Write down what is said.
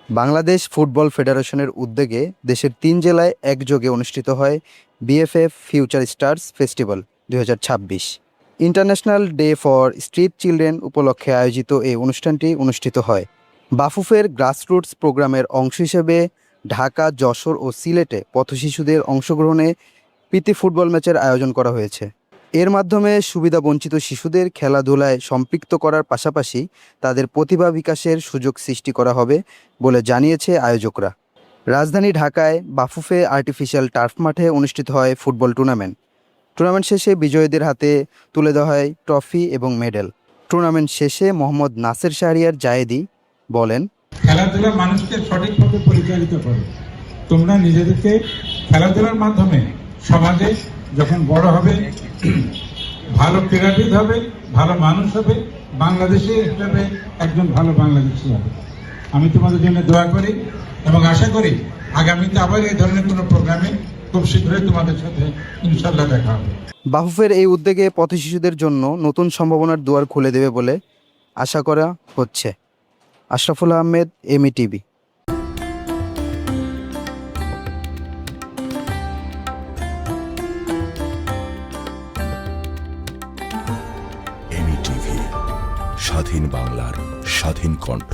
Bangladesh football ফেডারেশনের উদ্যোগে দেশের ৩ জেলায় একযোগে অনুষ্ঠিত হয় BFF future stars festival ২০২৬। International day for street children উপলক্ষে আয়োজিত এই অনুষ্ঠানটি অনুষ্ঠিত হয়। বাফুফের গ্রাসরুটস প্রোগ্রামের অংশ হিসেবে ঢাকা, যশোর ও সিলেটে পথশিশুদের অংশগ্রহণে প্রীতি ফুটবল ম্যাচের আয়োজন করা হয়েছে। এর মাধ্যমে সুবিধাবঞ্চিত শিশুদের খেলাধুলায় সম্পৃক্ত করার পাশাপাশি তাদের প্রতিভা বিকাশের সুযোগ সৃষ্টি করা হবে বলে জানিয়েছে আয়োজকরা। রাজধানী ঢাকায় বাফুফে আর্টিফিশিয়াল টার্ফ মাঠে অনুষ্ঠিত হয় ফুটবল টুর্নামেন্ট। টুর্নামেন্ট শেষে বিজয়ীদের হাতে তুলে দেওয়া হয় ট্রফি এবং মেডেল। টুর্নামেন্ট শেষে মোহাম্মদ নাসের শাহরিয়ার জায়েদি বলেন, খেলাধুলা মানুষকে সঠিকভাবে পরিচালিত করে। তোমরা নিজেদেরকে খেলাধুলার মাধ্যমে সমাজে যখন বড় হবে, ভালো ক্রীড়াবিদ হবে, ভালো মানুষ হবে, বাংলাদেশে হিসেবে একজন ভালো বাংলাদেশি হবে। আমি তোমাদের জন্য দোয়া করি এবং আশা করি আগামীতে আবার এই ধরনের কোনো প্রোগ্রামে খুব শীঘ্রই তোমাদের সাথে ইনশাল্লাহ দেখা হবে। বাফুফের এই উদ্যোগে পথশিশুদের জন্য নতুন সম্ভাবনার দুয়ার খুলে দেবে বলে আশা করা হচ্ছে। Ashraful Ahmed, ME TV. ME TV, স্বাধীন বাংলার স্বাধীন কণ্ঠ।